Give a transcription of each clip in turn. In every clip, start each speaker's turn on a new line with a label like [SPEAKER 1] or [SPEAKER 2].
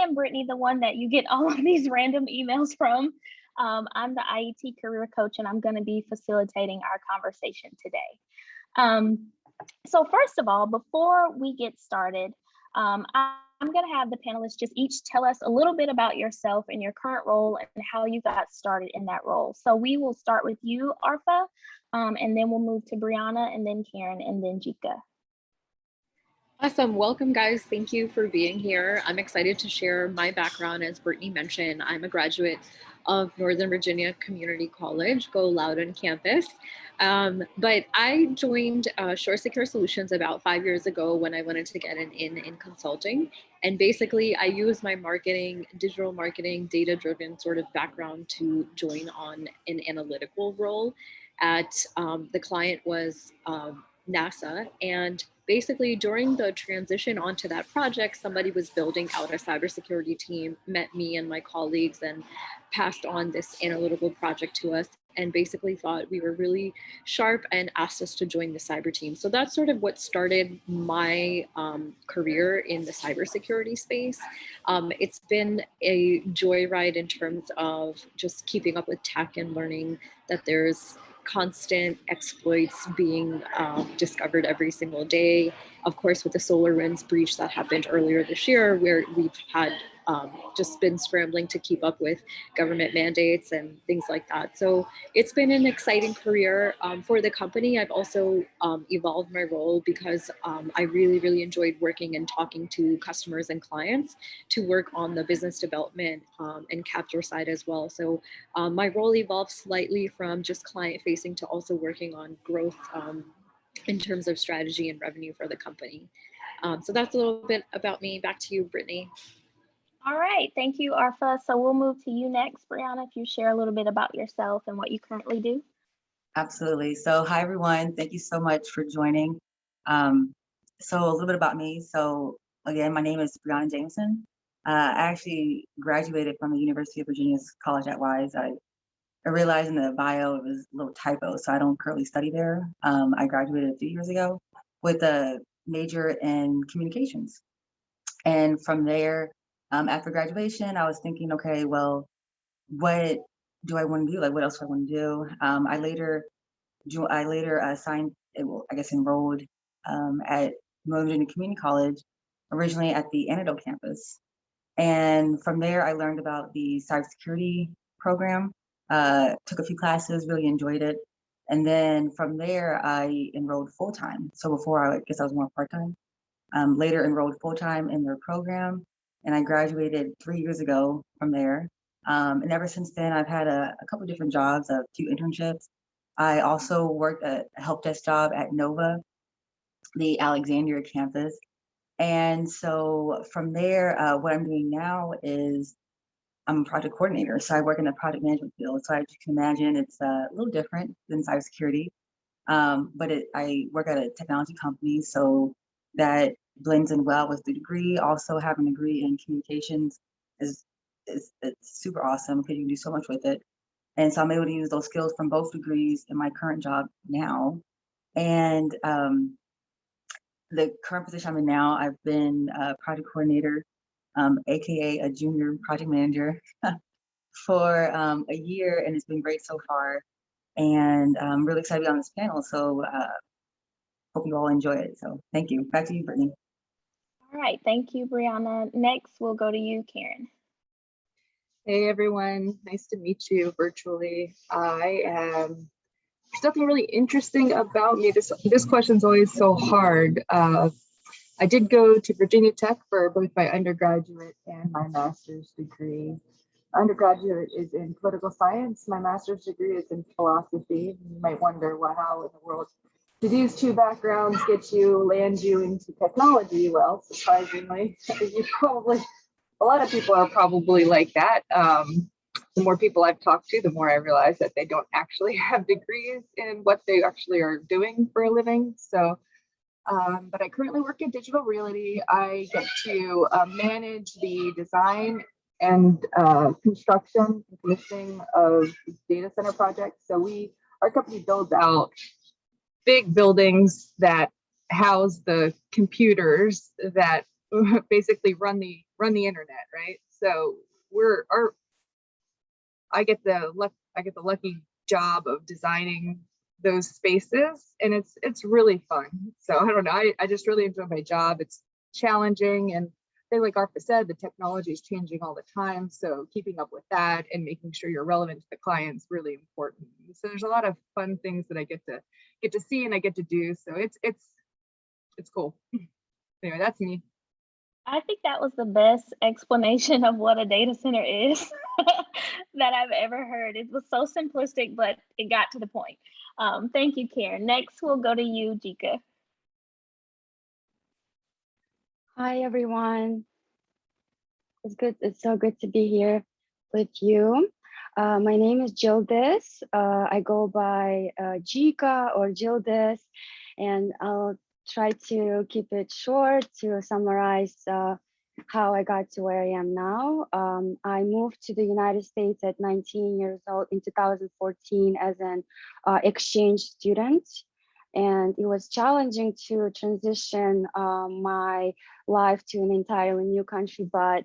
[SPEAKER 1] am Brittany, the one that you get all of these random emails from. I'm the IET career coach, and I'm going to be facilitating our conversation today. So first of all, before we get started, I'm going to have the panelists just each tell us a little bit about yourself and your current role and how you got started in that role. So we will start with you, Arfa, and then we'll move to Brianna, and then Karen, and then Jika.
[SPEAKER 2] Awesome. Welcome, guys. Thank you for being here. I'm excited to share my background. As Brittany mentioned, I'm a graduate of Northern Virginia Community College, Go Loudon campus. But I joined Shore Secure Solutions about 5 years ago when I wanted to get an in consulting. And basically, I used my marketing, digital marketing, data-driven sort of background to join on an analytical role at the client was NASA. And basically, during the transition onto that project, somebody was building out a cybersecurity team, met me and my colleagues, and passed on this analytical project to us, and basically thought we were really sharp and asked us to join the cyber team. So that's sort of what started my career in the cybersecurity space. It's been a joyride in terms of just keeping up with tech and learning that there's constant exploits being discovered every single day. Of course, with the SolarWinds breach that happened earlier this year, where we've had just been scrambling to keep up with government mandates and things like that. So it's been an exciting career for the company. I've also evolved my role because I really enjoyed working and talking to customers and clients to work on the business development and capture side as well. So my role evolved slightly from just client facing to also working on growth in terms of strategy and revenue for the company. So that's a little bit about me. Back to you, Brittany.
[SPEAKER 1] All right, thank you, Arfa. So we'll move to you next, Brianna, if you share a little bit about yourself and what you currently do.
[SPEAKER 3] Absolutely. So hi, everyone. Thank you so much for joining. So a little bit about me. So again, my name is Brianna Jameson. I actually graduated from the University of Virginia's College at Wise. I realized in the bio it was a little typo, so I don't currently study there. I graduated 3 years ago with a major in communications. And from there, after graduation, I was thinking, okay, well, what do I want to do? Like, what else do I want to do? I later enrolled at Northern Virginia Community College, originally at the Antidote campus. And from there, I learned about the cybersecurity program, took a few classes, really enjoyed it. And then from there, I enrolled full-time. So before, I guess I was more part-time. Later enrolled full-time in their program, and I graduated 3 years ago from there. And ever since then, I've had a couple different jobs, a few internships. I also worked a help desk job at Nova, the Alexandria campus. And so from there, what I'm doing now is I'm a project coordinator. So I work in the project management field. So as you can imagine, it's a little different than cybersecurity. But I work at a technology company, so that blends in well with the degree. Also having a degree in communications is it's super awesome because you can do so much with it. And so I'm able to use those skills from both degrees in my current job now. And the current position I'm in now, I've been a project coordinator, AKA a junior project manager for a year, and it's been great so far. And I'm really excited to be on this panel. So hope you all enjoy it. So thank you. Back to you, Brittany.
[SPEAKER 1] All right, thank you, Brianna. Next, we'll go to you, Karen.
[SPEAKER 4] Hey, everyone. Nice to meet you virtually. There's nothing really interesting about me. This question's always so hard. I did go to Virginia Tech for both my undergraduate and my master's degree. Undergraduate is in political science. My master's degree is in philosophy. You might wonder how in the world do these two backgrounds land you into technology? Well, surprisingly, a lot of people are probably like that. The more people I've talked to, the more I realize that they don't actually have degrees in what they actually are doing for a living. So, but I currently work in Digital Realty. I get to manage the design and construction and commissioning of data center projects. So our company builds out big buildings that house the computers that basically run the internet, right? So I get the lucky job of designing those spaces, and it's really fun. So I don't know, I just really enjoy my job. It's challenging, and like Arpa said, the technology is changing all the time. So keeping up with that and making sure you're relevant to the client's really important. So there's a lot of fun things that I get to see and I get to do. So it's cool. Anyway, that's me.
[SPEAKER 1] I think that was the best explanation of what a data center is that I've ever heard. It was so simplistic, but it got to the point. Thank you, Karen. Next, we'll go to you, Jika.
[SPEAKER 5] Hi, everyone. It's so good to be here with you. My name is Jildis. I go by Jika or Jildis, and I'll try to keep it short to summarize how I got to where I am now. I moved to the United States at 19 years old in 2014 as an exchange student. And it was challenging to transition my life to an entirely new country, but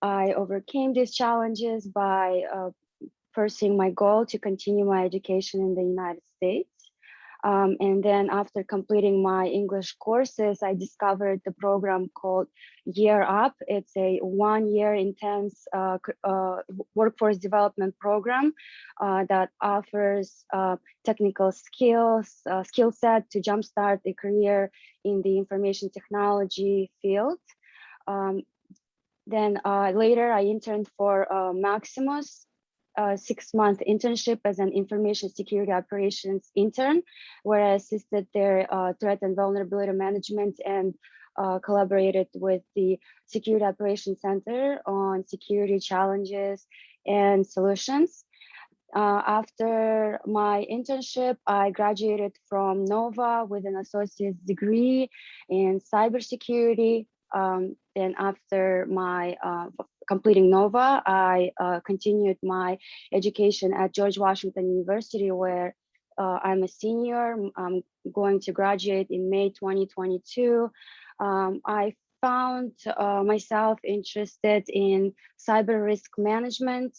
[SPEAKER 5] I overcame these challenges by pursuing my goal to continue my education in the United States. And then after completing my English courses, I discovered the program called Year Up. It's a 1-year intense workforce development program that offers technical skill set to jumpstart a career in the information technology field. Then later I interned for Maximus, 6-month internship as an information security operations intern, where I assisted their threat and vulnerability management and collaborated with the Security Operations Center on security challenges and solutions. After my internship, I graduated from Nova with an associate's degree in cybersecurity. Then after my completing Nova, I continued my education at George Washington University, where I'm a senior. I'm going to graduate in May 2022. I found myself interested in cyber risk management,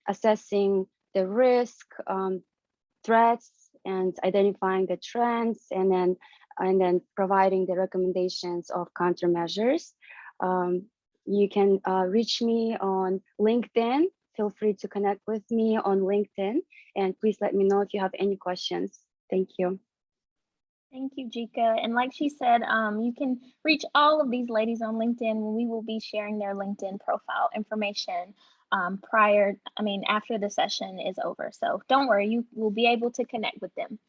[SPEAKER 5] assessing the risk, threats, and identifying the trends, and then providing the recommendations of countermeasures. You can reach me on LinkedIn. Feel free to connect with me on LinkedIn, and please let me know if you have any questions. Thank you.
[SPEAKER 1] Thank you, Jika. And like she said, you can reach all of these ladies on LinkedIn when we will be sharing their LinkedIn profile information after the session is over. So don't worry, you will be able to connect with them.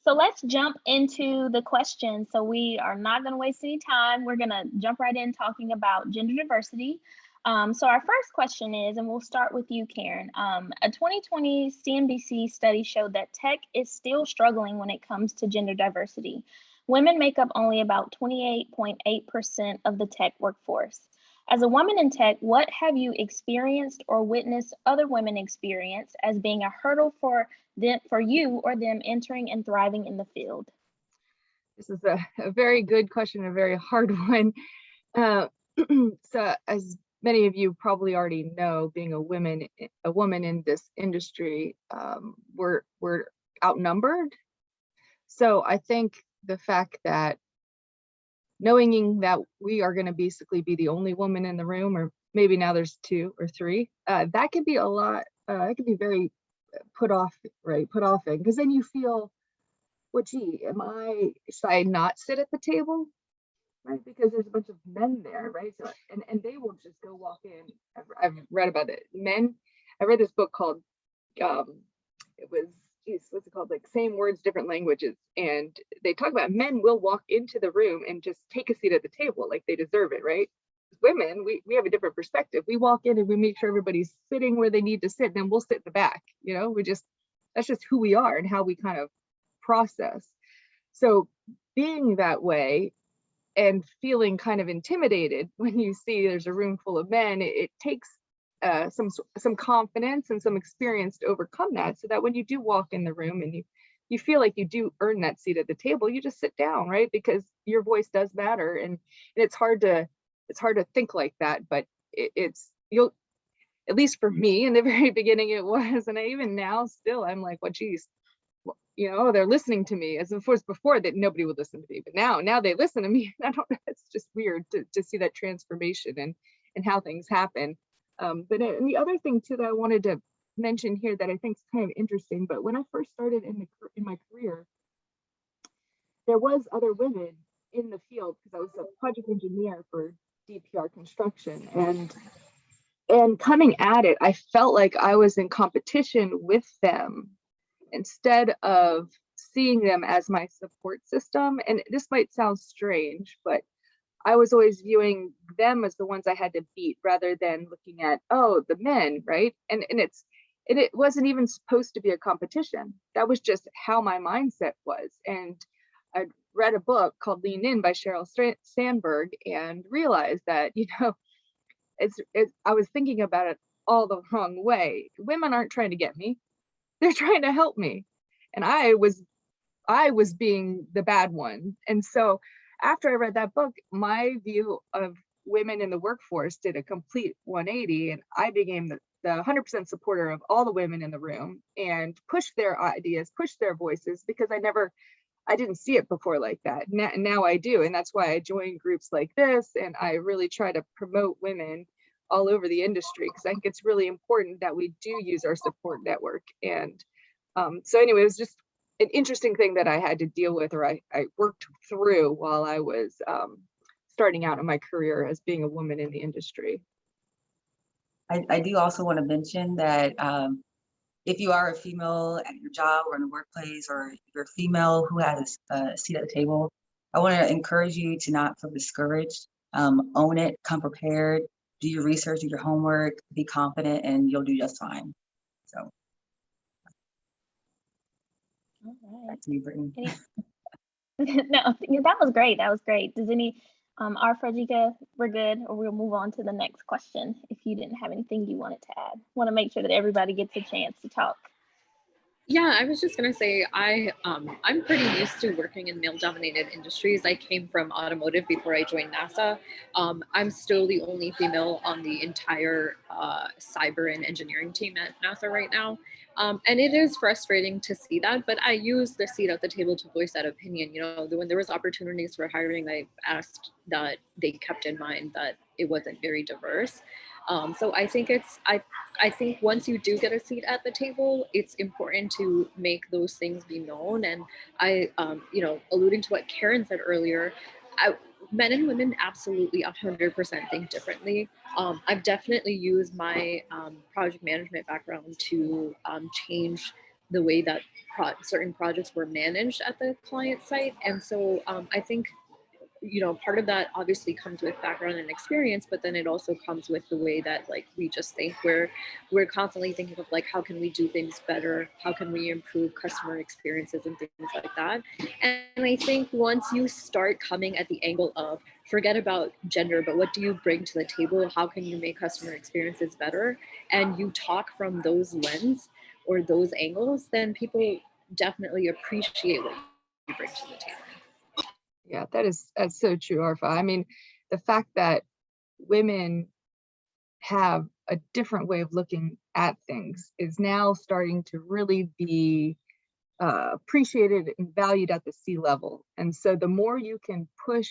[SPEAKER 1] So let's jump into the questions. So we are not going to waste any time. We're going to jump right in talking about gender diversity. So our first question is, and we'll start with you, Karen. A 2020 CNBC study showed that tech is still struggling when it comes to gender diversity. Women make up only about 28.8% of the tech workforce. As a woman in tech, what have you experienced or witnessed other women experience as being a hurdle for you or them entering and thriving in the field?
[SPEAKER 4] This is a very good question, a very hard one. So as many of you probably already know, being a woman in this industry, we're outnumbered. So I think the fact that knowing that we are going to basically be the only woman in the room, or maybe now there's 2 or 3, that could be a lot. It could be very put off, right? Put offing, because then you feel, well, gee, should I not sit at the table, right? Because there's a bunch of men there, right? So and they will just go walk in. I've read about it. I read this book called what's it called, like Same Words, Different Languages, and they talk about men will walk into the room and just take a seat at the table like they deserve it, right? Women, we have a different perspective. We walk in and we make sure everybody's sitting where they need to sit, and then we'll sit in the back. That's just who we are and how we kind of process. So being that way and feeling kind of intimidated when you see there's a room full of men, it takes some confidence and some experience to overcome that, so that when you do walk in the room and you feel like you do earn that seat at the table, you just sit down, right? Because your voice does matter, and it's hard to think like that, but you'll, at least for me in the very beginning it was, and even now still, I'm like, well, geez, you know, they're listening to me, as of course before that nobody would listen to me, but now they listen to me. I don't know, it's just weird to see that transformation and how things happen. And the other thing too that I wanted to mention here that I think is kind of interesting, but when I first started in my career, there was other women in the field because I was a project engineer for DPR construction, and coming at it, I felt like I was in competition with them instead of seeing them as my support system. And this might sound strange, but I was always viewing them as the ones I had to beat rather than looking at, oh, the men, right? And it wasn't even supposed to be a competition. That was just how my mindset was. And I read a book called Lean In by Sheryl Sandberg and realized that, you know, I was thinking about it all the wrong way. Women aren't trying to get me. They're trying to help me. And I was being the bad one. And so after I read that book, my view of women in the workforce did a complete 180, and I became the 100% supporter of all the women in the room and pushed their ideas, pushed their voices, because I didn't see it before like that. Now I do. And that's why I join groups like this. And I really try to promote women all over the industry, because I think it's really important that we do use our support network. And so anyway, it was just an interesting thing that I had to deal with, or I worked through while I was starting out in my career as being a woman in the industry.
[SPEAKER 3] I do also want to mention that if you are a female at your job or in the workplace, or you're a female who has a seat at the table, I want to encourage you to not feel discouraged. Own it, come prepared, do your research, do your homework, be confident, and you'll do just fine. So,
[SPEAKER 1] all right.
[SPEAKER 3] Back to you, Brittany.
[SPEAKER 1] No, that was great. That was great. Does our Frajika, we're good, or we'll move on to the next question if you didn't have anything you wanted to add. Want to make sure that everybody gets a chance to talk.
[SPEAKER 2] Yeah, I was just gonna say I'm pretty used to working in male-dominated industries. I came from automotive before I joined NASA. I'm still the only female on the entire cyber and engineering team at NASA right now. And it is frustrating to see that, but I use the seat at the table to voice that opinion. You know, when there was opportunities for hiring, I asked that they kept in mind that it wasn't very diverse. So I think I think once you do get a seat at the table, it's important to make those things be known. And you know, alluding to what Karen said earlier, men and women absolutely 100% think differently. I've definitely used my project management background to change the way that certain projects were managed at the client site. And so I think, you know, part of that obviously comes with background and experience, but then it also comes with the way that, like, we just think we're constantly thinking of, like, how can we do things better? How can we improve customer experiences and things like that? And I think once you start coming at the angle of forget about gender, but what do you bring to the table? How can you make customer experiences better? And you talk from those lens or those angles, then people definitely appreciate what you bring to the table.
[SPEAKER 4] Yeah, that's so true, Arfa. I mean, the fact that women have a different way of looking at things is now starting to really be appreciated and valued at the C-level. And so the more you can push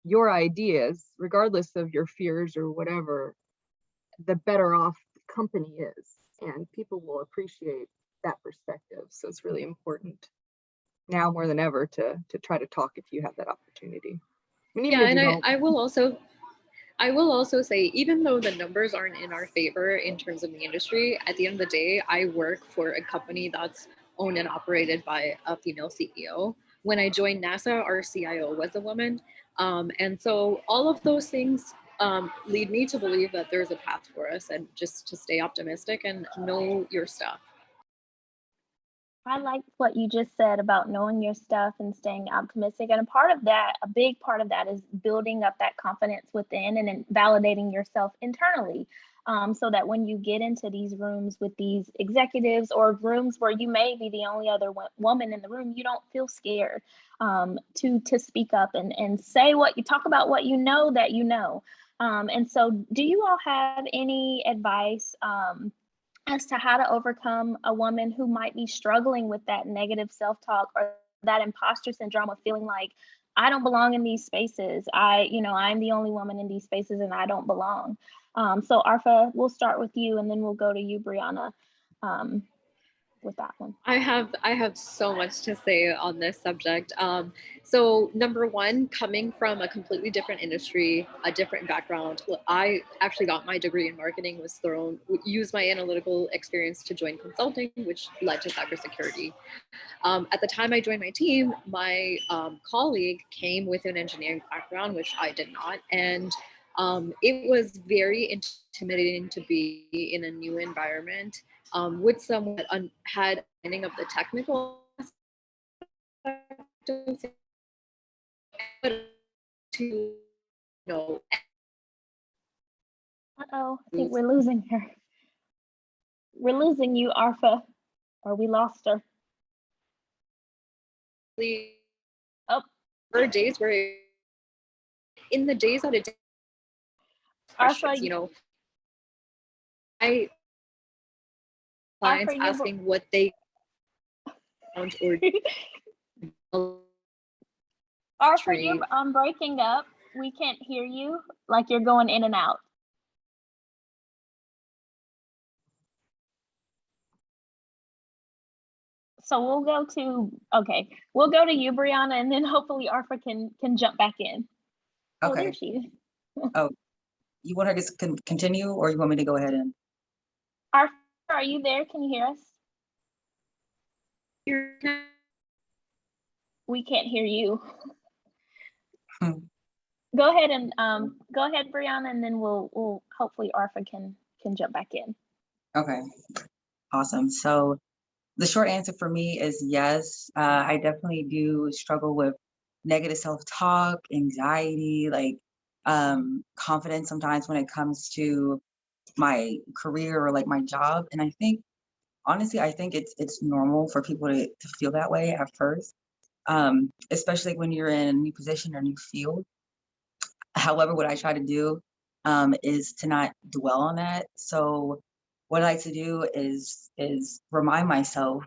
[SPEAKER 4] your ideas, regardless of your fears or whatever, the better off the company is. And people will appreciate that perspective. So it's really important now more than ever to try to talk if you have that opportunity. I mean,
[SPEAKER 2] yeah, and I will also say, even though the numbers aren't in our favor in terms of the industry, at the end of the day, I work for a company that's owned and operated by a female CEO. When I joined NASA, our CIO was a woman. And so all of those things lead me to believe that there's a path for us, and just to stay optimistic and know your stuff.
[SPEAKER 1] I like what you just said about knowing your stuff and staying optimistic. And a big part of that is building up that confidence within and then validating yourself internally. So that when you get into these rooms with these executives, or rooms where you may be the only other woman in the room, you don't feel scared to speak up and say talk about what you know that you know. And so do you all have any advice as to how to overcome a woman who might be struggling with that negative self-talk or that imposter syndrome of feeling like I don't belong in these spaces. I'm the only woman in these spaces and I don't belong. So Arfa, we'll start with you and then we'll go to you, Brianna, with that one.
[SPEAKER 2] I have so much to say on this subject. So number one, coming from a completely different industry, a different background. I actually got my degree in marketing, used my analytical experience to join consulting, which led to cybersecurity. At the time I joined my team, my colleague came with an engineering background, which I did not. And it was very intimidating to be in a new environment with someone that had understanding of the technical aspect of things, but to know.
[SPEAKER 1] Uh-oh, I think we're losing her. We're losing you, Arfa, or we lost her.
[SPEAKER 2] Oh, there are days where, in the days that it did, questions, I clients
[SPEAKER 1] Arfa,
[SPEAKER 2] asking what they want or
[SPEAKER 1] Arfa, you're breaking up. We can't hear you. Like you're going in and out. So we'll go to you, Brianna, and then hopefully Arfa can jump back in.
[SPEAKER 3] Okay.
[SPEAKER 1] Oh, there she is.
[SPEAKER 3] Oh, you want her to continue, or you want me to go ahead and?
[SPEAKER 1] Arfa, are you there? Can you hear us? We can't hear you. Go ahead, Brianna, and then we'll hopefully Arfa can jump back in.
[SPEAKER 3] Okay, awesome. So the short answer for me is yes. I definitely do struggle with negative self-talk, anxiety, like confidence sometimes when it comes to my career or like my job. And I think, honestly, it's normal for people to feel that way at first, especially when you're in a new position or new field. However, what I try to do is to not dwell on that. So what I like to do is remind myself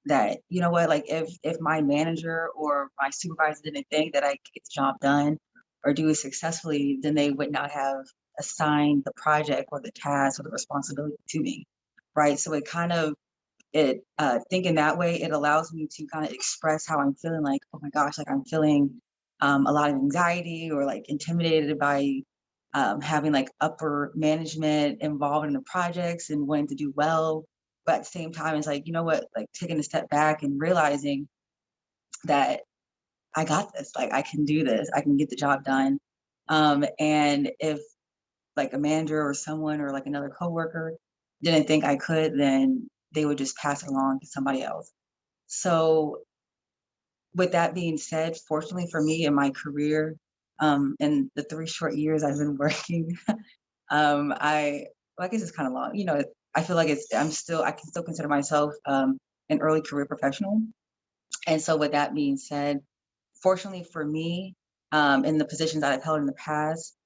[SPEAKER 3] that, you know what, like if my manager or my supervisor didn't think that I could get the job done or do it successfully, then they would not have assigned the project or the task or the responsibility to me, right? So thinking that way, it allows me to kind of express how I'm feeling, like, oh my gosh, like I'm feeling a lot of anxiety or like intimidated by having like upper management involved in the projects and wanting to do well. But at the same time, it's like, you know what, like taking a step back and realizing that I got this, like I can do this, I can get the job done. And if like a manager or someone or like another coworker didn't think I could, then they would just pass it along to somebody else. So with that being said, fortunately for me in my career, in the 3 short years I've been working, I guess it's kind of long, I feel like I can still consider myself an early career professional. And so with that being said, fortunately for me, in the positions that I've held in the past,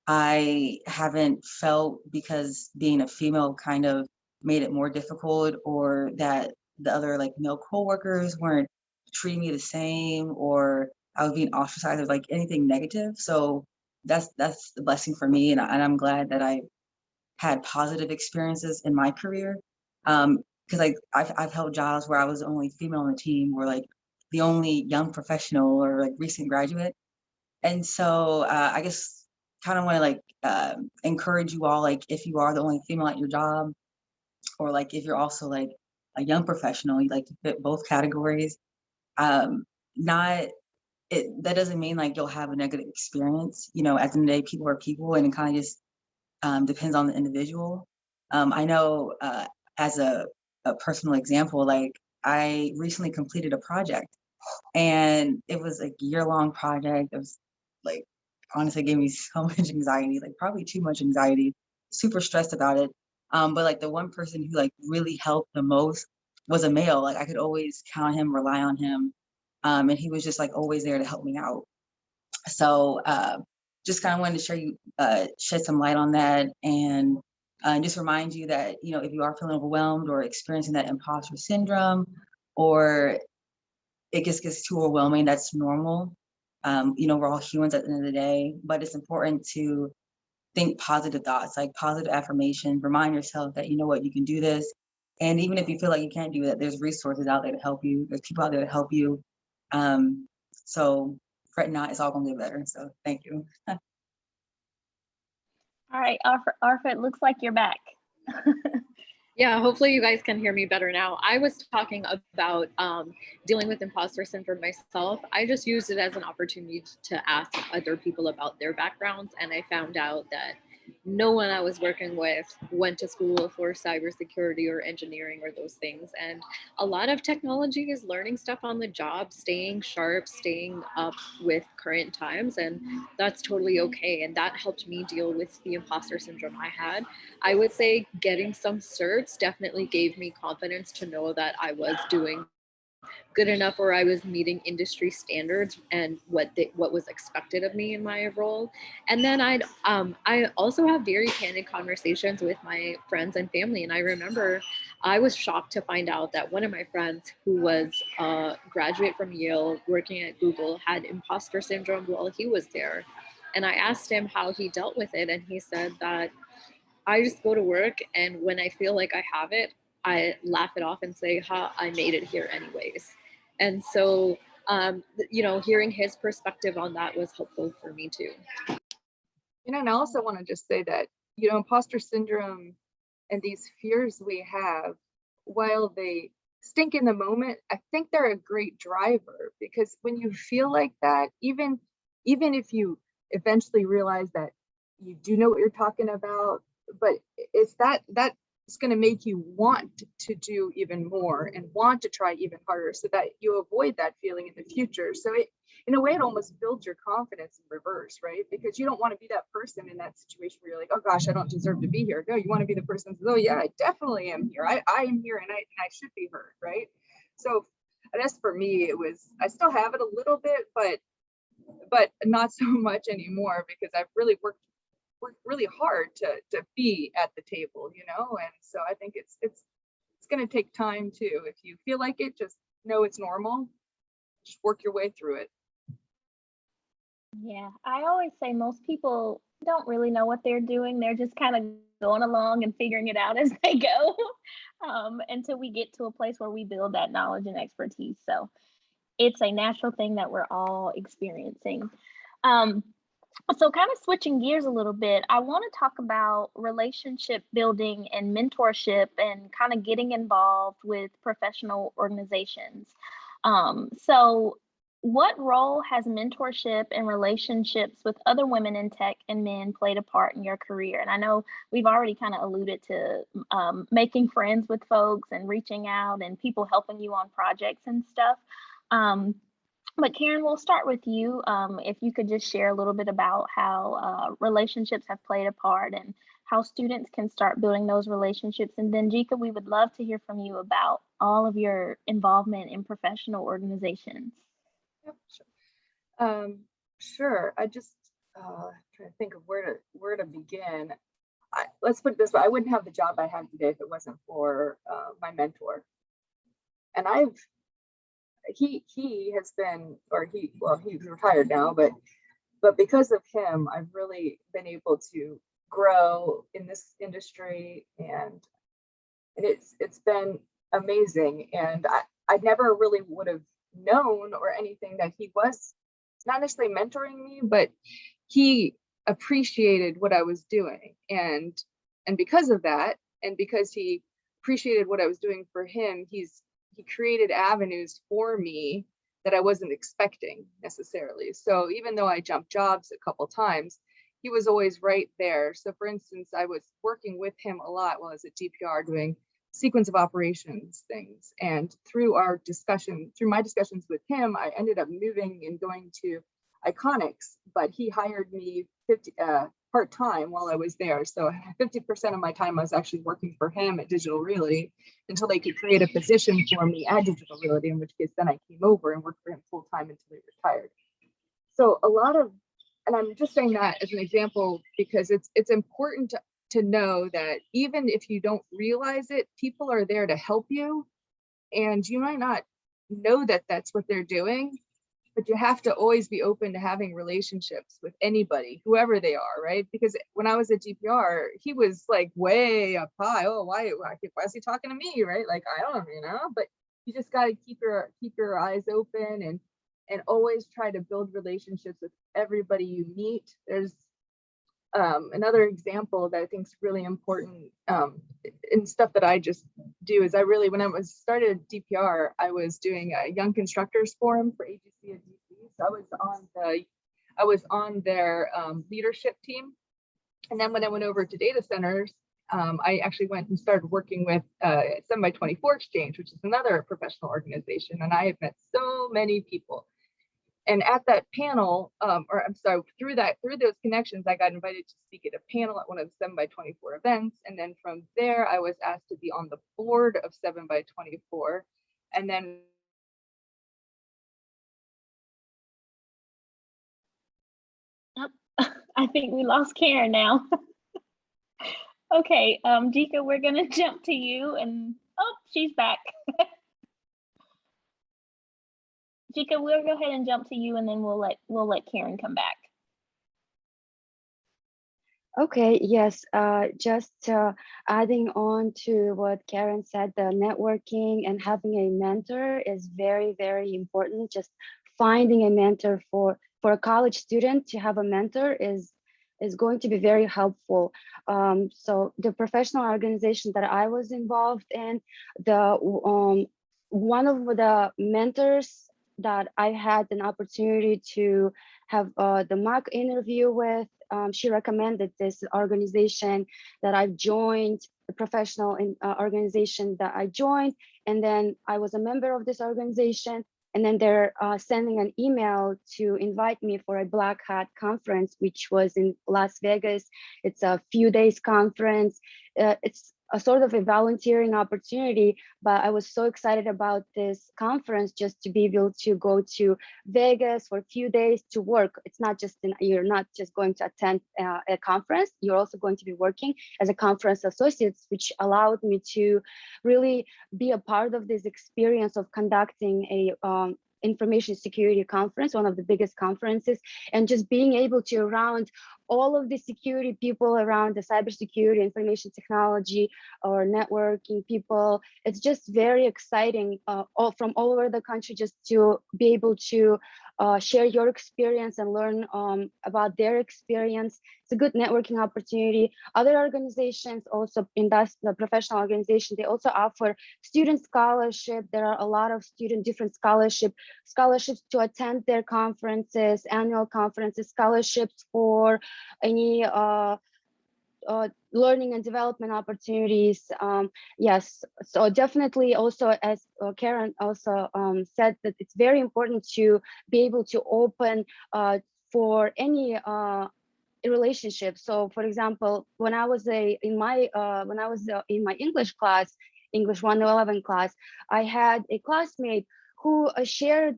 [SPEAKER 3] I haven't felt because being a female kind of made it more difficult, or that the other like male coworkers weren't treating me the same, or I was being ostracized or like anything negative. So that's the blessing for me, and I'm glad that I had positive experiences in my career. Because like I've held jobs where I was the only female on the team, or like the only young professional or like recent graduate. And so I guess kind of want to like encourage you all, like if you are the only female at your job, or like if you're also like a young professional, you like to fit both categories. Not that doesn't mean like you'll have a negative experience. At the end of the day, people are people, and it kind of just depends on the individual. I know as a personal example, like I recently completed a project, and it was a year-long project. It was like, honestly, it gave me so much anxiety, like probably too much anxiety, super stressed about it. But like the one person who like really helped the most was a male. Like I could always count on him, rely on him. And he was just like always there to help me out. So just kind of wanted to share you, shed some light on that, and just remind you that, you know, if you are feeling overwhelmed or experiencing that imposter syndrome, or it just gets too overwhelming, that's normal. You know, we're all humans at the end of the day, but it's important to think positive thoughts, like positive affirmation. Remind yourself that, you know what, you can do this. And even if you feel like you can't do it, there's resources out there to help you. There's people out there to help you. So fret not, it's all gonna get better. So thank you.
[SPEAKER 1] All right, Arfa, it looks like you're back.
[SPEAKER 2] Yeah, hopefully you guys can hear me better now. I was talking about dealing with imposter syndrome myself. I just used it as an opportunity to ask other people about their backgrounds, and I found out that no one I was working with went to school for cybersecurity or engineering or those things. And a lot of technology is learning stuff on the job, staying sharp, staying up with current times, and that's totally okay. And that helped me deal with the imposter syndrome I had. I would say getting some certs definitely gave me confidence to know that I was doing good enough, or I was meeting industry standards and what was expected of me in my role. And then I also have very candid conversations with my friends and family. And I remember I was shocked to find out that one of my friends, who was a graduate from Yale working at Google, had imposter syndrome while he was there. And I asked him how he dealt with it, and he said that I just go to work, and when I feel like I have it, I laugh it off and say, "Ha, I made it here anyways." And so, you know, hearing his perspective on that was helpful for me too.
[SPEAKER 4] You know, and I also want to just say that, you know, imposter syndrome and these fears we have, while they stink in the moment, I think they're a great driver, because when you feel like that, even if you eventually realize that you do know what you're talking about, but it's that's going to make you want to do even more and want to try even harder, so that you avoid that feeling in the future. So it, in a way, it almost builds your confidence in reverse, right? Because you don't want to be that person in that situation where you're like, oh gosh, I don't deserve to be here. No, you want to be the person who says, oh yeah, I definitely am here. I am here, and I should be heard, right? So I guess for me, it was, I still have it a little bit, but not so much anymore, because I've really worked really hard to be at the table, you know. And so I think it's going to take time too. If you feel like it, just know it's normal. Just work your way through it.
[SPEAKER 1] Yeah, I always say most people don't really know what they're doing. They're just kind of going along and figuring it out as they go, until we get to a place where we build that knowledge and expertise. So it's a natural thing that we're all experiencing. So kind of switching gears a little bit, I want to talk about relationship building and mentorship and kind of getting involved with professional organizations. So what role has mentorship and relationships with other women in tech and men played a part in your career? And I know we've already kind of alluded to making friends with folks and reaching out and people helping you on projects and stuff. But Karen, we'll start with you. If you could just share a little bit about how relationships have played a part and how students can start building those relationships. And then Jika, we would love to hear from you about all of your involvement in professional organizations.
[SPEAKER 4] Yep, sure. Sure. I just trying to think of where to begin. Let's put it this way: I wouldn't have the job I have today if it wasn't for my mentor. And he has been, or he's retired now, but because of him, I've really been able to grow in this industry, and it's been amazing. And I never really would have known or anything that he was not necessarily mentoring me, but he appreciated what I was doing. And because of that, and because he appreciated what I was doing for him, he created avenues for me that I wasn't expecting necessarily. So even though I jumped jobs a couple times, he was always right there. So for instance, I was working with him a lot while I was at DPR doing sequence of operations things. And through my discussions with him, I ended up moving and going to Iconics, but he hired me part-time while I was there. So 50% of my time I was actually working for him at Digital Realty until they could create a position for me at Digital Realty, in which case then I came over and worked for him full-time until he retired. So and I'm just saying that as an example because it's important to know that even if you don't realize it, people are there to help you, and you might not know that that's what they're doing, but you have to always be open to having relationships with anybody, whoever they are, right? Because when I was at GPR, he was like way up high. Oh, why is he talking to me, right? Like, I don't, but you just got to keep your eyes open and always try to build relationships with everybody you meet. There's another example that I think is really important in stuff that I just do is when I was started at DPR, I was doing a Young Constructors Forum for AGC at DC. So I was on their leadership team. And then when I went over to data centers, I actually went and started working with 7x24 Exchange, which is another professional organization. And I have met so many people. And at that panel, through those connections, I got invited to speak at a panel at one of the 7x24 events. And then from there, I was asked to be on the board of 7x24. And then
[SPEAKER 1] I think we lost Karen now. Okay, Jika, we're gonna jump to you, and oh, she's back. Jika, we'll go ahead and jump to you, and then we'll let Karen come back.
[SPEAKER 5] Okay, yes, just adding on to what Karen said, the networking and having a mentor is very, very important. Just finding a mentor for a college student to have a mentor is going to be very helpful. So the professional organization that I was involved in, one of the mentors that I had an opportunity to have the mock interview with, she recommended this organization that I've joined, the professional organization that I joined, and then I was a member of this organization, and then they're sending an email to invite me for a Black Hat conference, which was in Las Vegas. It's a few days conference. It's a sort of a volunteering opportunity, but I was so excited about this conference just to be able to go to Vegas for a few days to work. It's not just you're not just going to attend a conference, you're also going to be working as a conference associate, which allowed me to really be a part of this experience of conducting a information security conference, one of the biggest conferences, and just being able to around all of the security people around the cybersecurity, information technology, or networking people. It's just very exciting from all over the country just to be able to share your experience and learn about their experience. It's a good networking opportunity. Other organizations also in the professional organization, they also offer student scholarship. There are a lot of different scholarships to attend their conferences, annual conferences, scholarships for any learning and development opportunities. Yes, so definitely also, as Karen also said, that it's very important to be able to open for any relationship. So for example, when I was in my English class, English 111 class, I had a classmate who shared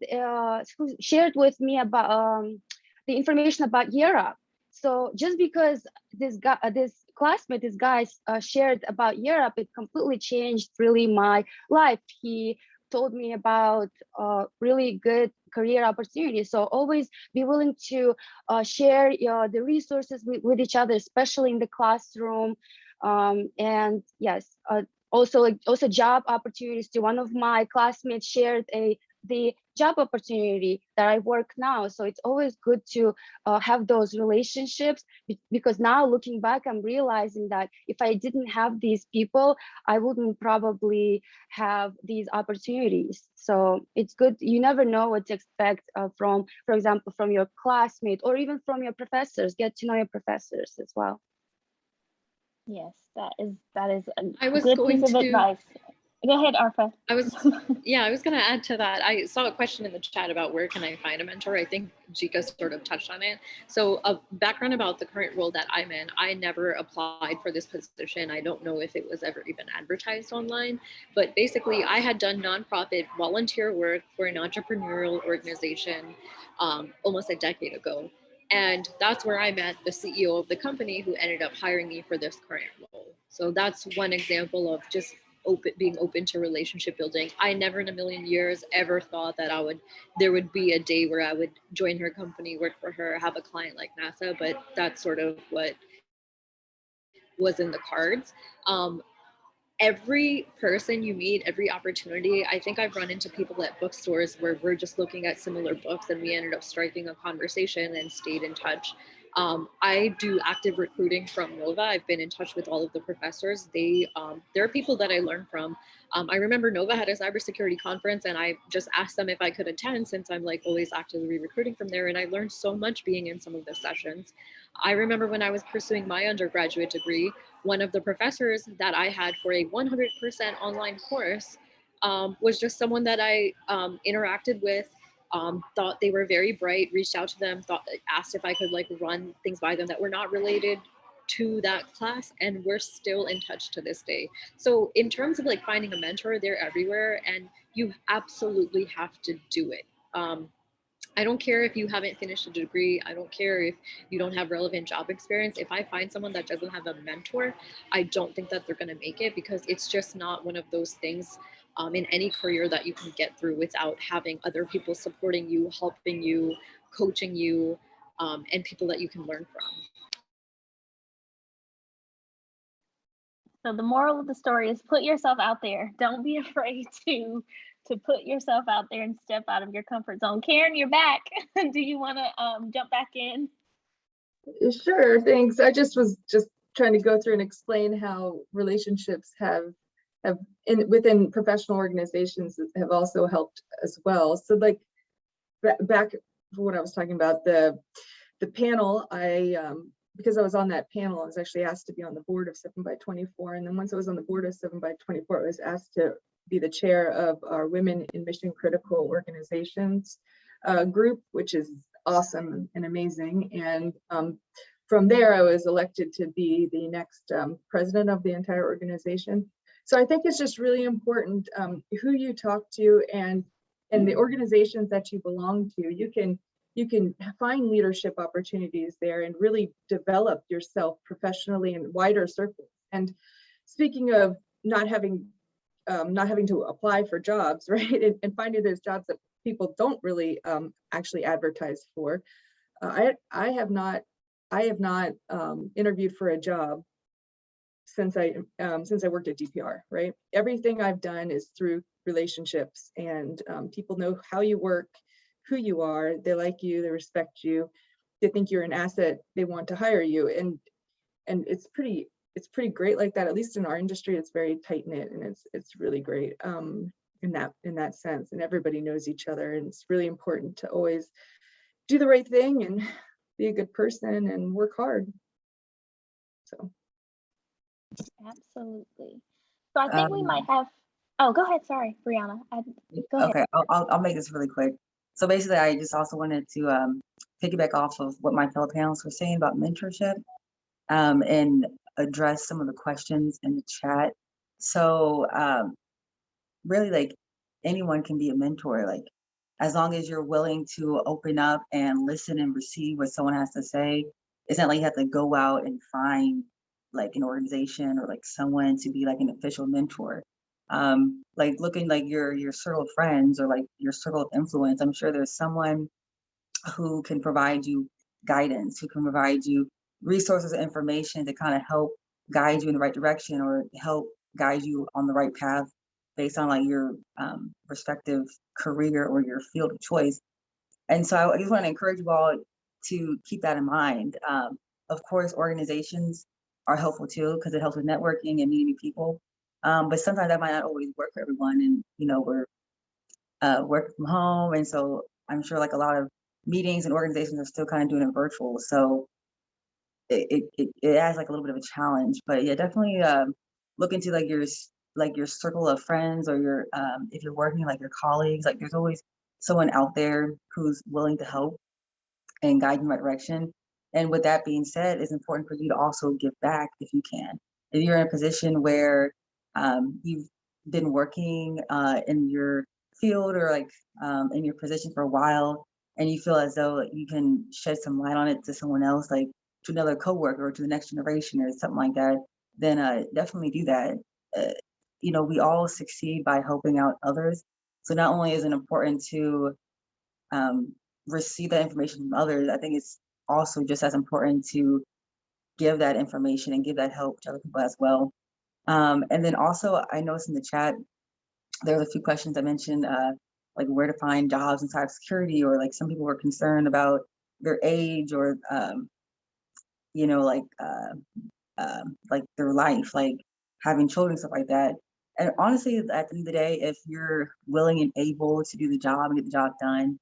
[SPEAKER 5] with me about the information about Europe. So just because this guy shared about Europe, it completely changed really my life. He told me about really good career opportunities. So always be willing to share the resources with each other, especially in the classroom. And yes, also job opportunities. To one of my classmates shared the job opportunity that I work now. So it's always good to have those relationships, because now looking back, I'm realizing that if I didn't have these people, I wouldn't probably have these opportunities. So it's good. You never know what to expect from, for example, from your classmate or even from your professors. Get to know your professors as well.
[SPEAKER 1] Yes, that is
[SPEAKER 2] I
[SPEAKER 1] a
[SPEAKER 2] was
[SPEAKER 1] good
[SPEAKER 2] going
[SPEAKER 1] piece of
[SPEAKER 2] to
[SPEAKER 1] advice. Go ahead, Arfa.
[SPEAKER 2] I was going to add to that. I saw a question in the chat about where can I find a mentor. I think Jika sort of touched on it. So a background about the current role that I'm in. I never applied for this position. I don't know if it was ever even advertised online, but basically I had done nonprofit volunteer work for an entrepreneurial organization almost a decade ago. And that's where I met the CEO of the company who ended up hiring me for this current role. So that's one example of just being open to relationship building. I never in a million years ever thought that there would be a day where I would join her company, work for her, have a client like NASA, but that's sort of what was in the cards. Every person you meet, every opportunity, I think I've run into people at bookstores where we're just looking at similar books and we ended up striking a conversation and stayed in touch. I do active recruiting from Nova. I've been in touch with all of the professors. There are people that I learn from. I remember Nova had a cybersecurity conference and I just asked them if I could attend since I'm like always actively recruiting from there. And I learned so much being in some of the sessions. I remember when I was pursuing my undergraduate degree, one of the professors that I had for a 100% online course was just someone that I interacted with, thought they were very bright, reached out to them, asked if I could like run things by them that were not related to that class, and we're still in touch to this day. So in terms of like finding a mentor, they're everywhere and you absolutely have to do it. I don't care if you haven't finished a degree. I don't care if you don't have relevant job experience. If I find someone that doesn't have a mentor, I don't think that they're going to make it, because it's just not one of those things in any career that you can get through without having other people supporting you, helping you, coaching you, and people that you can learn from.
[SPEAKER 1] So the moral of the story is put yourself out there. Don't be afraid to put yourself out there and step out of your comfort zone. Karen, you're back. Do you want to jump back in?
[SPEAKER 4] Sure, thanks. I was just trying to go through and explain how relationships within professional organizations have also helped as well. So like back for what I was talking about, the panel, because I was on that panel, I was actually asked to be on the board of 7x24. And then once I was on the board of 7x24, I was asked to be the chair of our Women in Mission Critical Organizations group, which is awesome and amazing. And from there, I was elected to be the next president of the entire organization. So I think it's just really important who you talk to and the organizations that you belong to. You can find leadership opportunities there and really develop yourself professionally in wider circles. And speaking of not having to apply for jobs, right, and finding those jobs that people don't really actually advertise for, I have not interviewed for a job since I worked at DPR, right? Everything I've done is through relationships, and people know how you work, who you are, they like you, they respect you, they think you're an asset, they want to hire you, and it's pretty great like that. At least in our industry, it's very tight knit, and it's really great in that sense. And everybody knows each other, and it's really important to always do the right thing and be a good person and work hard. So.
[SPEAKER 1] Absolutely. So I think we might have. Oh, go ahead. Sorry, Brianna. Go ahead.
[SPEAKER 3] Okay, I'll make this really quick. So basically, I just also wanted to piggyback off of what my fellow panelists were saying about mentorship, and address some of the questions in the chat. So really, like, anyone can be a mentor, like, as long as you're willing to open up and listen and receive what someone has to say. It's not like you have to go out and find like an organization or like someone to be like an official mentor. Like looking like your circle of friends or like your circle of influence, I'm sure there's someone who can provide you guidance, who can provide you resources and information to kind of help guide you in the right direction or help guide you on the right path based on like your respective career or your field of choice. And so I just want to encourage you all to keep that in mind. Of course, organizations are helpful too, because it helps with networking and meeting new people. But sometimes that might not always work for everyone. And, you know, we're working from home. And so I'm sure like a lot of meetings and organizations are still kind of doing it virtual. So it adds like a little bit of a challenge. But yeah, definitely look into like your circle of friends or your if you're working like your colleagues, like there's always someone out there who's willing to help and guide you in the right direction. And with that being said, it's important for you to also give back if you can. If you're in a position where you've been working in your field or like in your position for a while, and you feel as though you can shed some light on it to someone else, like to another coworker or to the next generation or something like that, then definitely do that. Uh, we all succeed by helping out others. So not only is it important to um, receive that information from others, I think it's also just as important to give that information and give that help to other people as well. And then also, I noticed in the chat, there was a few questions I mentioned, like where to find jobs in cybersecurity, or like some people were concerned about their age, or you know, like like their life, like having children, stuff like that. And honestly, at the end of the day, if you're willing and able to do the job and get the job done,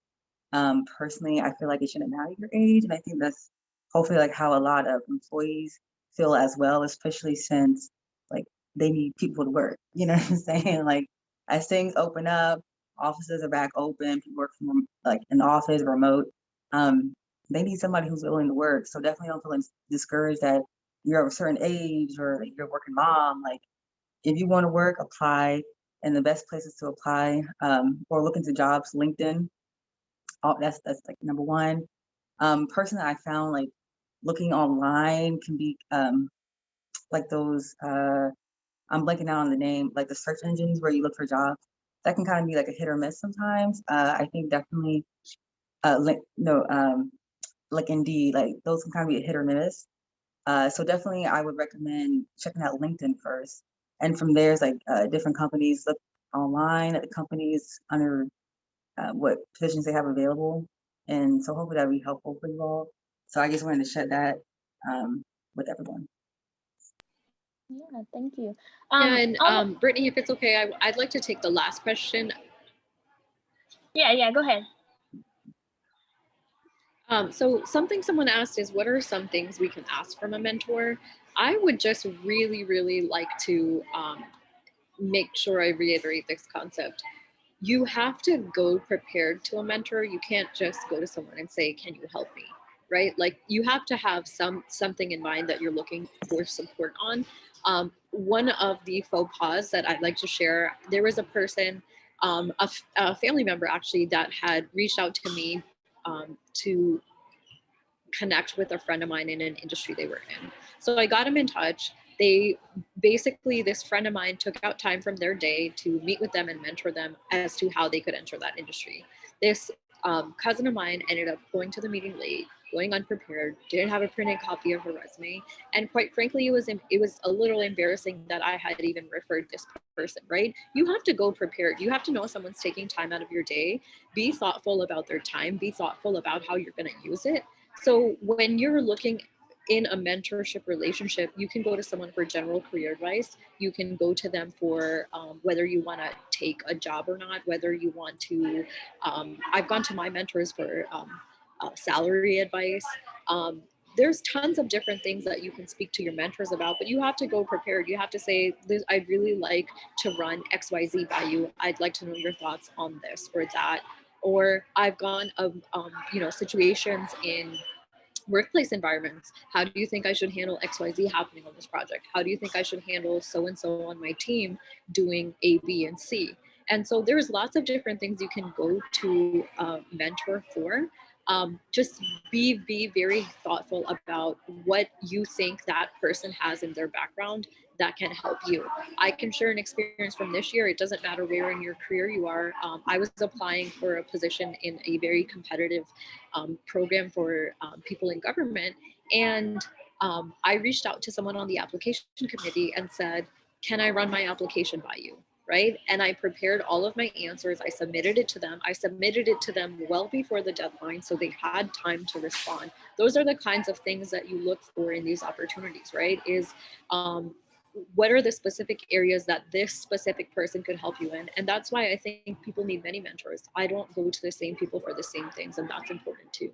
[SPEAKER 3] personally, I feel like it shouldn't matter your age. And I think that's hopefully like how a lot of employees feel as well, especially since like they need people to work. You know what I'm saying? Like as things open up, offices are back open, people work from like an office, remote. Um, they need somebody who's willing to work. So definitely don't feel discouraged that you're of a certain age or like, you're a working mom. Like if you want to work, apply. And the best places to apply, or look into jobs, LinkedIn. Oh, that's like number one. Personally, I found like looking online can be like those I'm blanking out on the name, like the search engines where you look for jobs. That can kind of be like a hit or miss sometimes. I think definitely no like Indeed, like those can kind of be a hit or miss. So definitely I would recommend checking out LinkedIn first. And from there's like different companies, look online at the companies under what positions they have available. And so hopefully that'll be helpful for you all. So I just wanted to share that with everyone.
[SPEAKER 1] Yeah, thank you.
[SPEAKER 2] Yeah, and Brittany, if it's okay, I'd like to take the last question.
[SPEAKER 1] Yeah, go ahead.
[SPEAKER 2] So something someone asked is, what are some things we can ask from a mentor? I would just really, really like to make sure I reiterate this concept. You have to go prepared to a mentor. You can't just go to someone and say, can you help me? Right? Like you have to have something in mind that you're looking for support on. One of the faux pas that I'd like to share, there was a person, a family member actually, that had reached out to me to connect with a friend of mine in an industry they were in. So I got him in touch. They basically, this friend of mine took out time from their day to meet with them and mentor them as to how they could enter that industry. This cousin of mine ended up going to the meeting late, going unprepared, didn't have a printed copy of her resume, and quite frankly, it was a little embarrassing that I had even referred this person. Right? You have to go prepared. You have to know someone's taking time out of your day. Be thoughtful about their time. Be thoughtful about how you're going to use it. So when you're looking in a mentorship relationship, you can go to someone for general career advice. You can go to them for whether you want to take a job or not, whether you want to, I've gone to my mentors for salary advice. There's tons of different things that you can speak to your mentors about, but you have to go prepared. You have to say, I'd really like to run XYZ by you. I'd like to know your thoughts on this or that. Or I've gone of situations in workplace environments. How do you think I should handle XYZ happening on this project? How do you think I should handle so-and-so on my team doing A, B, and C? And so there's lots of different things you can go to a mentor for. Just be very thoughtful about what you think that person has in their background that can help you. I can share an experience from this year. It doesn't matter where in your career you are. I was applying for a position in a very competitive program for people in government. And I reached out to someone on the application committee and said, can I run my application by you? Right? And I prepared all of my answers. I submitted it to them. I submitted it to them well before the deadline, so they had time to respond. Those are the kinds of things that you look for in these opportunities, right? Is what are the specific areas that this specific person could help you in? And that's why I think people need many mentors. I don't go to the same people for the same things, and that's important too.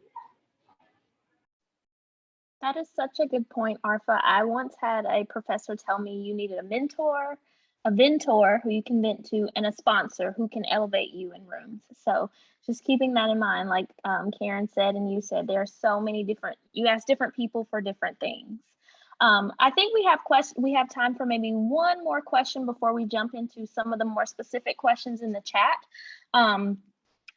[SPEAKER 1] That is such a good point, Arfa. I once had a professor tell me you needed a mentor who you can vent to, and a sponsor who can elevate you in rooms. So just keeping that in mind, like Karen said, and you said, there are so many you ask different people for different things. I think we have time for maybe one more question before we jump into some of the more specific questions in the chat.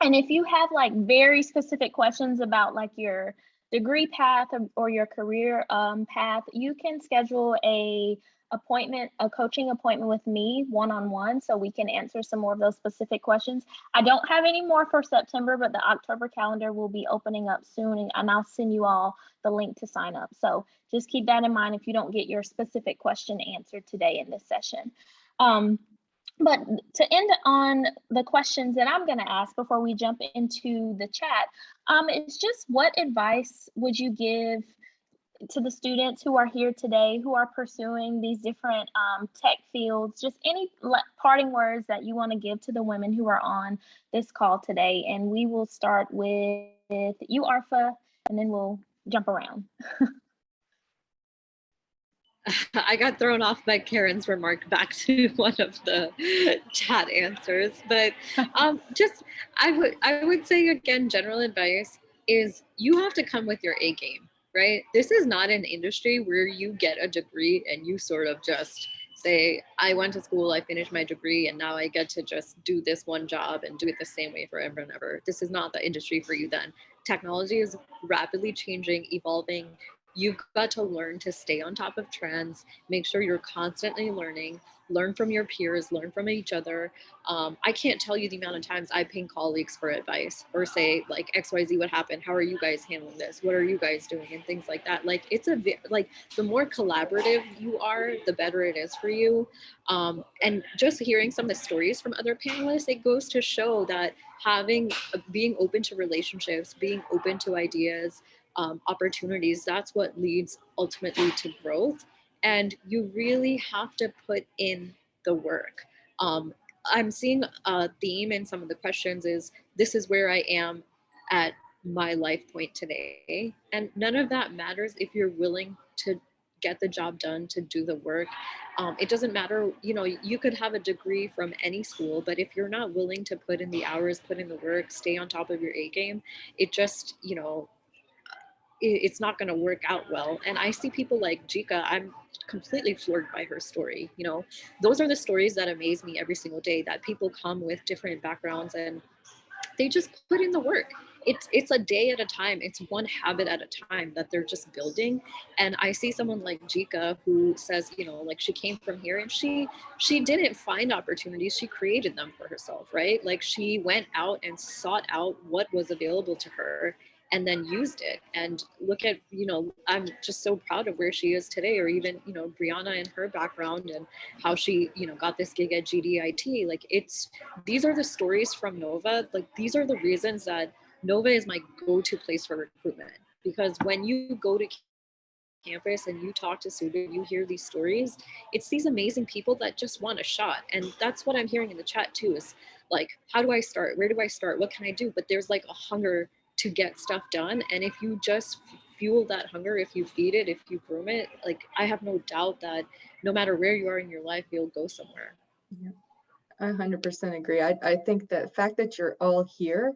[SPEAKER 1] And if you have like very specific questions about like your degree path or your career path, you can schedule a coaching appointment with me one-on-one, so we can answer some more of those specific questions. I don't have any more for September, but the October calendar will be opening up soon, and I'll send you all the link to sign up. So just keep that in mind if you don't get your specific question answered today in this session. But to end on the questions that I'm going to ask before we jump into the chat, it's just, what advice would you give to the students who are here today, who are pursuing these different tech fields? Just any parting words that you want to give to the women who are on this call today. And we will start with you, Arfa, and then we'll jump around.
[SPEAKER 2] I got thrown off by Karen's remark back to one of the chat answers, but I would say, again, general advice is you have to come with your A game, right? This is not an industry where you get a degree and you sort of just say, I went to school, I finished my degree, and now I get to just do this one job and do it the same way forever and ever. This is not the industry for you then. Technology is rapidly changing, evolving. You've got to learn to stay on top of trends, make sure you're constantly learning, learn from your peers, learn from each other. I can't tell you the amount of times I ping colleagues for advice or say like, XYZ, what happened? How are you guys handling this? What are you guys doing? And things like that. Like, it's the more collaborative you are, the better it is for you. And just hearing some of the stories from other panelists, it goes to show that being open to relationships, being open to ideas, opportunities, that's what leads ultimately to growth. And you really have to put in the work. I'm seeing a theme in some of the questions is, this is where I am at my life point today. And none of that matters if you're willing to get the job done, to do the work. It doesn't matter, you could have a degree from any school, but if you're not willing to put in the hours, put in the work, stay on top of your A game, it just, it's not going to work out well. And I see people like Jika, I'm completely floored by her story. Those are the stories that amaze me every single day, that people come with different backgrounds and they just put in the work. It's a day at a time. It's one habit at a time that they're just building. And I see someone like Jika who says, like, she came from here and she didn't find opportunities. She created them for herself, right? Like, she went out and sought out what was available to her and then used it. And look at, I'm just so proud of where she is today, or even, Brianna and her background and how she, got this gig at GDIT. Like, these are the stories from Nova. Like, these are the reasons that Nova is my go-to place for recruitment, because when you go to campus and you talk to students, you hear these stories, it's these amazing people that just want a shot. And that's what I'm hearing in the chat too, is like, how do I start? Where do I start? What can I do? But there's like a hunger to get stuff done. And if you just fuel that hunger, if you feed it, if you groom it, like, I have no doubt that no matter where you are in your life, you'll go somewhere.
[SPEAKER 4] Yeah, I 100% agree. I think the fact that you're all here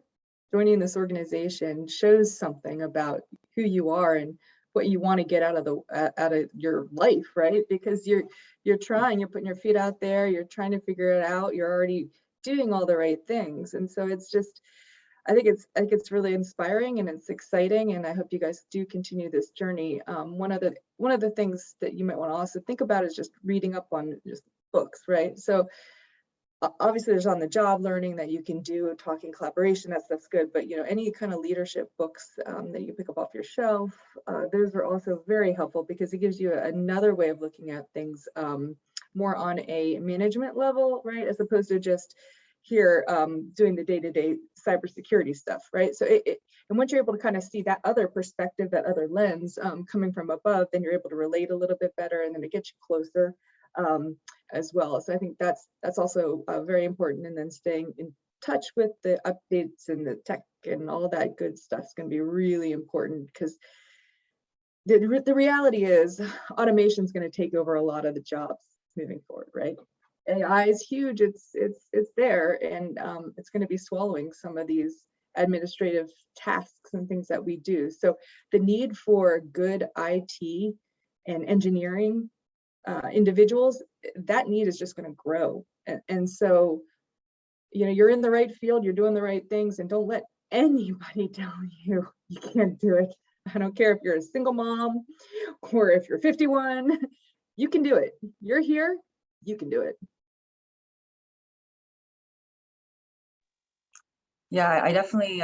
[SPEAKER 4] joining this organization shows something about who you are and what you want to get out of your life, right? Because you're putting your feet out there, you're trying to figure it out, you're already doing all the right things. And so it's just, I think it's really inspiring and it's exciting, and I hope you guys do continue this journey. One of the things that you might want to also think about is just reading up on just books, right? So obviously there's on the job learning that you can do, talking collaboration, that stuff's good, but any kind of leadership books that you pick up off your shelf, those are also very helpful, because it gives you another way of looking at things more on a management level, right? As opposed to just here doing the day-to-day cybersecurity stuff, right? So and once you're able to kind of see that other perspective, that other lens coming from above, then you're able to relate a little bit better, and then it gets you closer as well. So I think that's also very important. And then staying in touch with the updates and the tech and all that good stuff is going to be really important, because the reality is automation is going to take over a lot of the jobs moving forward, right? AI is huge. It's there, and it's going to be swallowing some of these administrative tasks and things that we do. So the need for good IT and engineering individuals, that need is just going to grow. And so you're in the right field, you're doing the right things, and don't let anybody tell you you can't do it. I don't care if you're a single mom or if you're 51, you can do it. You're here, you can do it.
[SPEAKER 3] Yeah, I definitely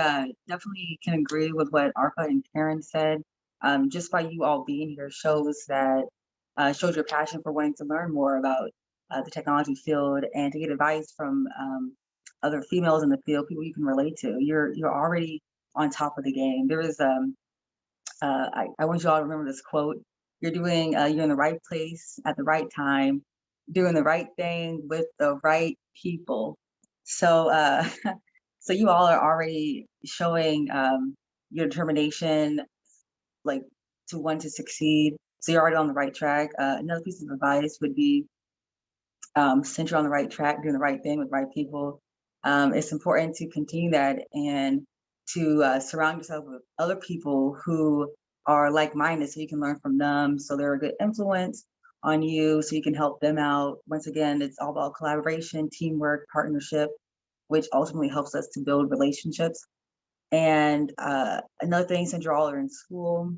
[SPEAKER 3] can agree with what Arpa and Karen said. Just by you all being here shows your passion for wanting to learn more about the technology field and to get advice from other females in the field, people you can relate to. You're already on top of the game. There is I want you all to remember this quote. You're in the right place at the right time, doing the right thing with the right people. So so you all are already showing your determination, like to want to succeed. So you're already on the right track. Another piece of advice would be since you're on the right track, doing the right thing with the right people, it's important to continue that and to surround yourself with other people who are like-minded so you can learn from them. So they're a good influence on you so you can help them out. Once again, it's all about collaboration, teamwork, partnership, which ultimately helps us to build relationships. And another thing, since you're all are in school,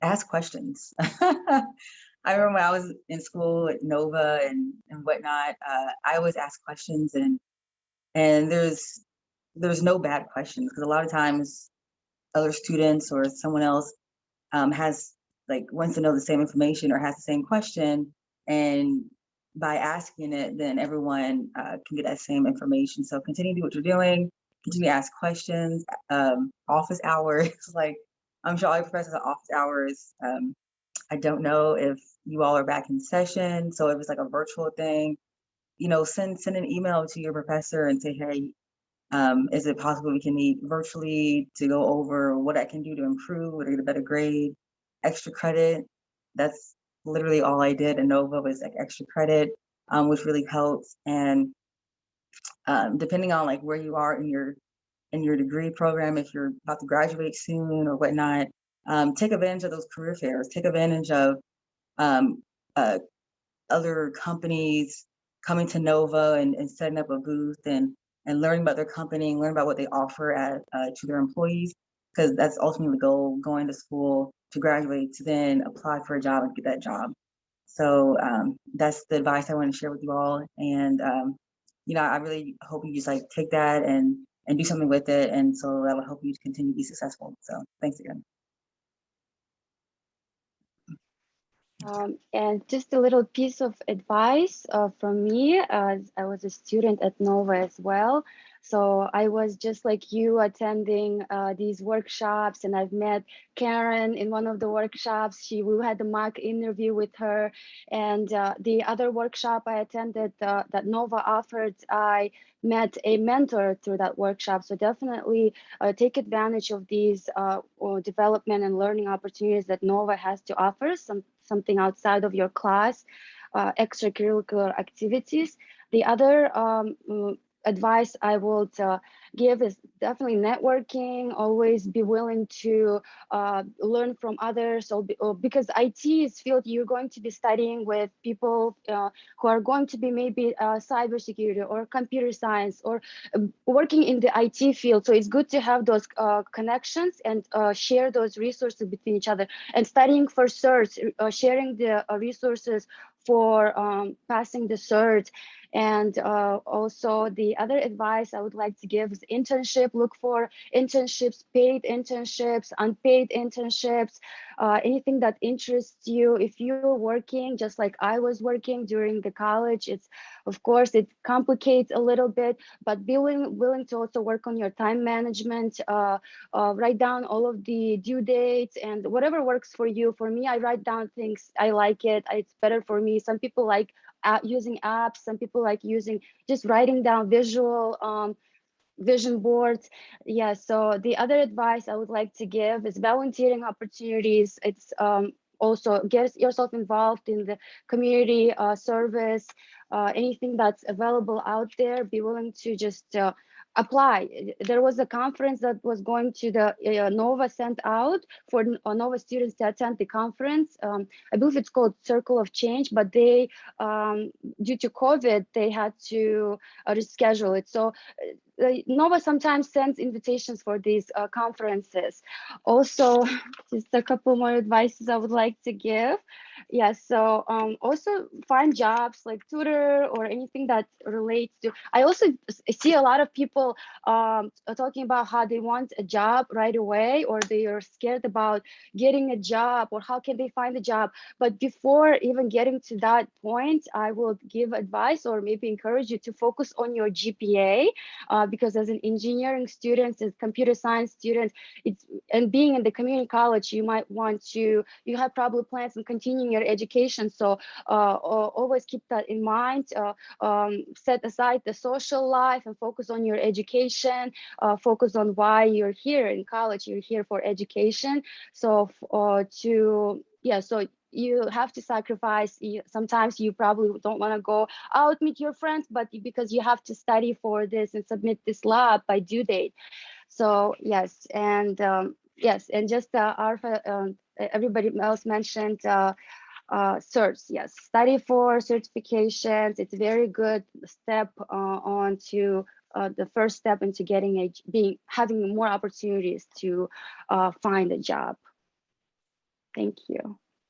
[SPEAKER 3] ask questions. I remember when I was in school at Nova and whatnot, I always ask questions and there's no bad questions because a lot of times other students or someone else has wants to know the same information or has the same question, and by asking it, then everyone can get that same information. So continue to do what you're doing, continue to ask questions. Office hours, like I'm sure all your professors have office hours. I don't know if you all are back in session. So if it's like a virtual thing, send an email to your professor and say, hey, is it possible we can meet virtually to go over what I can do to improve or to get a better grade, extra credit? That's literally all I did in Nova was like extra credit, which really helps. And depending on like where you are in your degree program, if you're about to graduate soon or whatnot, take advantage of those career fairs, take advantage of um, uh, other companies coming to Nova and setting up a booth and learning about their company and learn about what they offer to their employees, because that's ultimately the goal, going to school to graduate to then apply for a job and get that job. So that's the advice I want to share with you all. And I really hope you just like take that and do something with it. And so that will help you to continue to be successful. So thanks again.
[SPEAKER 5] And just a little piece of advice from me, as I was a student at Nova as well. So I was just like you attending these workshops, and I've met Karen in one of the workshops. We had a mock interview with her, and the other workshop I attended that Nova offered, I met a mentor through that workshop. So definitely take advantage of these development and learning opportunities that Nova has to offer, something outside of your class, extracurricular activities. The other advice I would give is definitely networking. Always be willing to learn from others. So because IT is field, you're going to be studying with people who are going to be maybe cybersecurity or computer science or working in the IT field. So it's good to have those connections and share those resources between each other. And studying for certs, sharing the resources for passing the cert. And also the other advice I would like to give is internship. Look for internships, paid internships, unpaid internships, anything that interests you. If you're working, just like I was working during the college, of course, it complicates a little bit, but be willing to also work on your time management, write down all of the due dates and whatever works for you. For me, I write down things, I like it, it's better for me. Some people like using apps, some people like using just writing down visual vision boards. Yeah, so the other advice I would like to give is volunteering opportunities. It's also get yourself involved in the community service, anything that's available out there. Be willing to just apply. There was a conference that was going to the Nova sent out for Nova students to attend the conference. I believe it's called Circle of Change, but they, due to COVID, they had to reschedule it. So Nova sometimes sends invitations for these conferences. Also, just a couple more advices I would like to give. Yes, so also find jobs like tutor or anything that relates to. I also see a lot of people talking about how they want a job right away, or they are scared about getting a job, or how can they find a job. But before even getting to that point, I will give advice or maybe encourage you to focus on your GPA, because as an engineering student, as computer science student, and being in the community college, you might want to, you have probably plans on continuing your education. So always keep that in mind. Set aside the social life and focus on your education. Focus on why you're here in college. You're here for education. So so you have to sacrifice. Sometimes you probably don't want to go out, meet your friends, but because you have to study for this and submit this lab by due date. So yes, and yes, and just Arfa, everybody else mentioned certs. Yes, study for certifications. It's a very good step on to the first step into getting having more opportunities to find a job. Thank you.